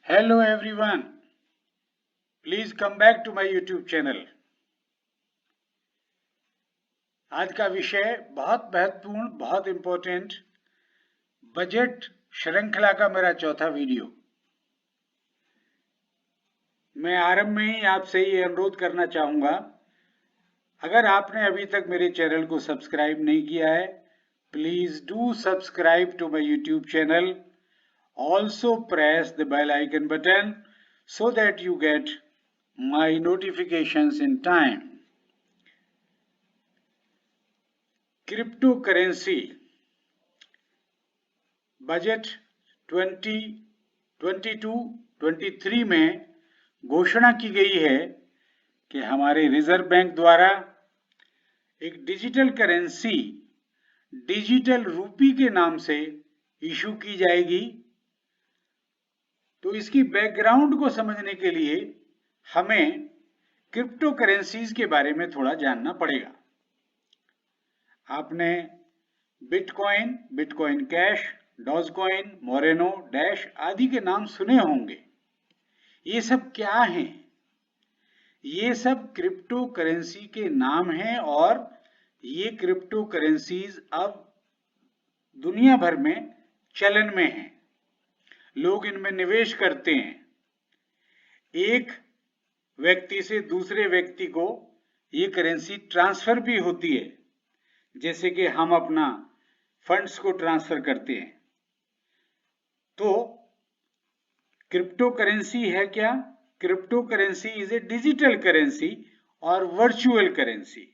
Hello everyone, please come back to my YouTube channel. आज का विषय बहुत महत्वपूर्ण, बहुत इंपॉर्टेंट, बजट श्रृंखला का मेरा चौथा वीडियो। मैं आरंभ में ही आपसे ये अनुरोध करना चाहूंगा, अगर आपने अभी तक मेरे चैनल को सब्सक्राइब नहीं किया है, please do subscribe to my YouTube channel. Also press the bell icon button so that you get my notifications in time. Crypto currency budget 2022-23 में घोषणा की गई है कि हमारे रिजर्व बैंक द्वारा एक डिजिटल करेंसी डिजिटल रूपी के नाम से इशू की जाएगी। तो इसकी बैकग्राउंड को समझने के लिए हमें क्रिप्टो करेंसीज के बारे में थोड़ा जानना पड़ेगा। आपने bitcoin, bitcoin cash, Dogecoin, Moreno, dash आदि के नाम सुने होंगे। ये सब क्या हैं? ये सब क्रिप्टो करेंसी के नाम हैं और ये क्रिप्टो करेंसीज अब दुनिया भर में चलन में हैं। लोग इनमें निवेश करते हैं। एक व्यक्ति से दूसरे व्यक्ति को ये करेंसी ट्रांसफर भी होती है, जैसे कि हम अपना फंड्स को ट्रांसफर करते हैं। तो क्रिप्टो करेंसी है क्या? Crypto currency is a digital currency और वर्चुअल करेंसी,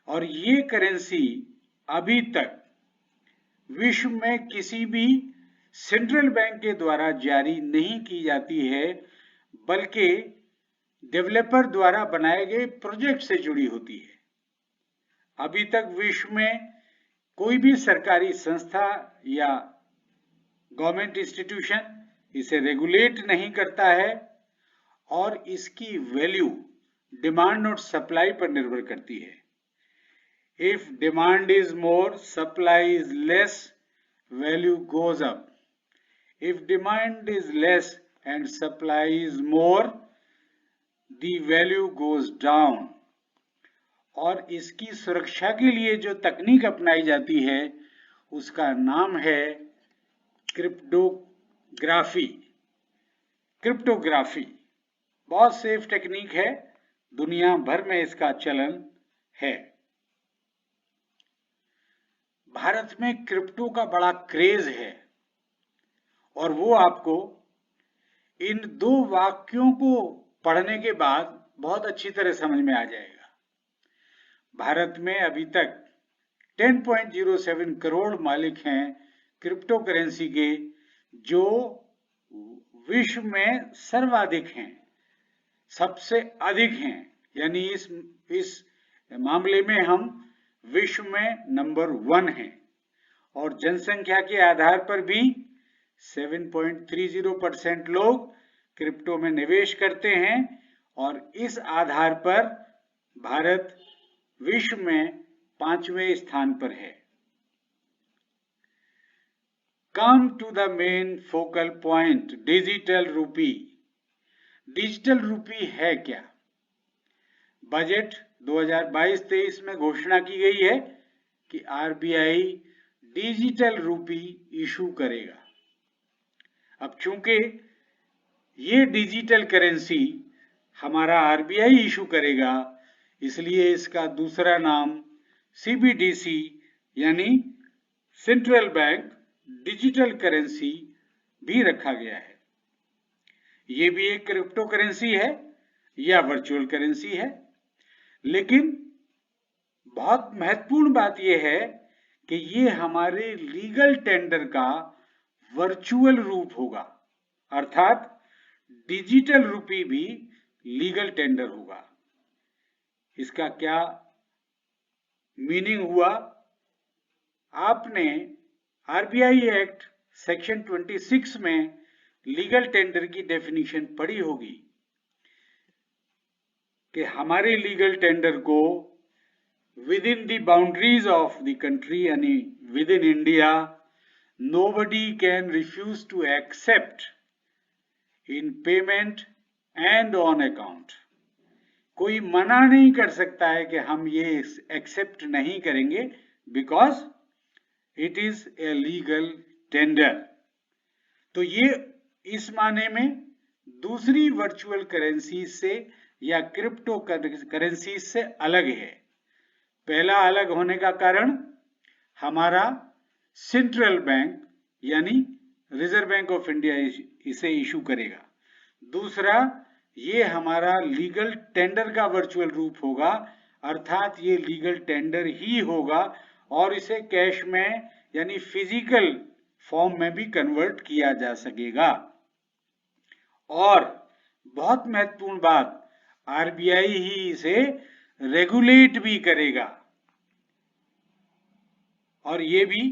और ये करेंसी अभी तक विश्व में किसी भी सेंट्रल बैंक के द्वारा जारी नहीं की जाती है, बल्कि डेवलपर द्वारा बनाए गए प्रोजेक्ट से जुड़ी होती है। अभी तक विश्व में कोई भी सरकारी संस्था या गवर्नमेंट इंस्टीट्यूशन इसे रेगुलेट नहीं करता है, और इसकी वैल्यू डिमांड और सप्लाई पर निर्भर करती है। If demand is more, supply is less, value goes up. If demand is less and supply is more, the value goes down. और इसकी सुरक्षा के लिए जो तकनीक अपनाई जाती है उसका नाम है क्रिप्टोग्राफी। क्रिप्टोग्राफी बहुत सेफ टेक्निक है, दुनिया भर में इसका चलन है। भारत में क्रिप्टो का बड़ा क्रेज है, और वो आपको इन दो वाक्यों को पढ़ने के बाद बहुत अच्छी तरह समझ में आ जाएगा। भारत में अभी तक 10.07 करोड़ मालिक हैं क्रिप्टो करेंसी के, जो विश्व में सर्वाधिक हैं, सबसे अधिक हैं। यानी इस मामले में हम विश्व में नंबर 1 हैं, और जनसंख्या के आधार पर भी 7.30% लोग क्रिप्टो में निवेश करते हैं, और इस आधार पर भारत विश्व में 5वें स्थान पर है। Come to the main focal point, digital rupee. Digital rupee है क्या? बजट 2022-23 में घोषणा की गई है कि आरबीआई डिजिटल रूपी इशू करेगा। अब चूंकि ये डिजिटल करेंसी हमारा आरबीआई इशू करेगा, इसलिए इसका दूसरा नाम सीबीडीसी यानी सेंट्रल बैंक डिजिटल करेंसी भी रखा गया है। ये भी एक क्रिप्टो करेंसी है या वर्चुअल करेंसी है, लेकिन बहुत महत्वपूर्ण बात यह है कि ये हमारे लीगल टेंडर का वर्चुअल रूप होगा, अर्थात डिजिटल रूपी भी लीगल टेंडर होगा। इसका क्या मीनिंग हुआ? आपने आरबीआई एक्ट सेक्शन 26 में लीगल टेंडर की डेफिनेशन पढ़ी होगी कि हमारे लीगल टेंडर को within the boundaries of the country, यानी within India, nobody can refuse to accept in payment and on account. कोई मना नहीं कर सकता है कि हम ये एक्सेप्ट नहीं करेंगे, because it is a legal tender. तो ये इस माने में दूसरी वर्चुअल करेंसी से या क्रिप्टो करेंसी से अलग है। पहला अलग होने का कारण हमारा सेंट्रल बैंक यानी रिजर्व बैंक ऑफ इंडिया इसे इशू करेगा। दूसरा, ये हमारा लीगल टेंडर का वर्चुअल रूप होगा, अर्थात ये लीगल टेंडर ही होगा और इसे कैश में यानी फिजिकल फॉर्म में भी कन्वर्ट किया जा सकेगा। और बहुत महत्वपूर्ण बात, आरबीआई ही इसे रेगुलेट भी करेगा और ये भी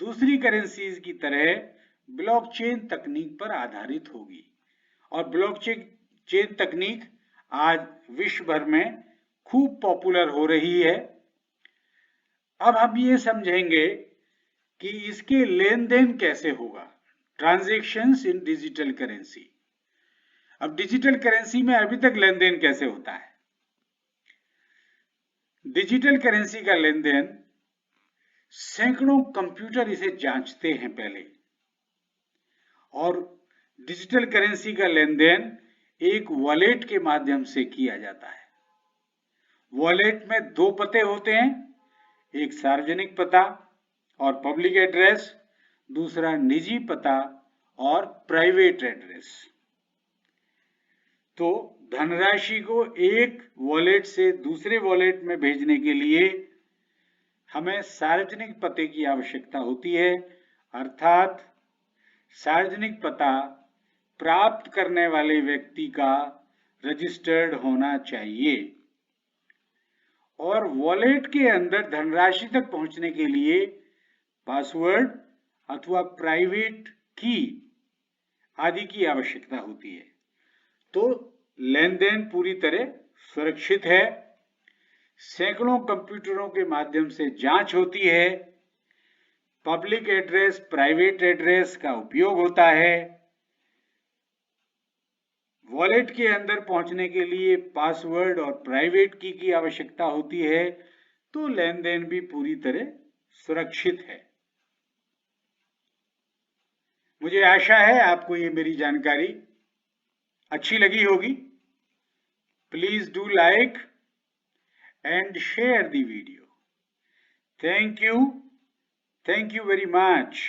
दूसरी करेंसीज की तरह ब्लॉकचेन तकनीक पर आधारित होगी। और ब्लॉकचेन तकनीक आज विश्व भर में खूब पॉपुलर हो रही है। अब हम ये समझेंगे कि इसके लेन देन कैसे होगा, ट्रांजैक्शंस इन डिजिटल करेंसी। अब डिजिटल करेंसी में अभी तक लेन देन कैसे होता है? डिजिटल करेंसी का लेन देन सैकड़ों कंप्यूटर इसे जांचते हैं पहले, और डिजिटल करेंसी का लेन देन एक वॉलेट के माध्यम से किया जाता है। वॉलेट में दो पते होते हैं, एक सार्वजनिक पता और पब्लिक एड्रेस, दूसरा निजी पता और प्राइवेट एड्रेस। तो धनराशि को एक वॉलेट से दूसरे वॉलेट में भेजने के लिए हमें सार्वजनिक पते की आवश्यकता होती है, अर्थात सार्वजनिक पता प्राप्त करने वाले व्यक्ति का रजिस्टर्ड होना चाहिए। और वॉलेट के अंदर धनराशि तक पहुंचने के लिए पासवर्ड अथवा प्राइवेट की आदि की आवश्यकता होती है। तो लेन देन पूरी तरह सुरक्षित है, सैकड़ों कंप्यूटरों के माध्यम से जांच होती है, पब्लिक एड्रेस प्राइवेट एड्रेस का उपयोग होता है, वॉलेट के अंदर पहुंचने के लिए पासवर्ड और प्राइवेट की आवश्यकता होती है। तो लेन देन भी पूरी तरह सुरक्षित है। मुझे आशा है आपको ये मेरी जानकारी अच्छी लगी होगी। Please do like and share the video. Thank you very much.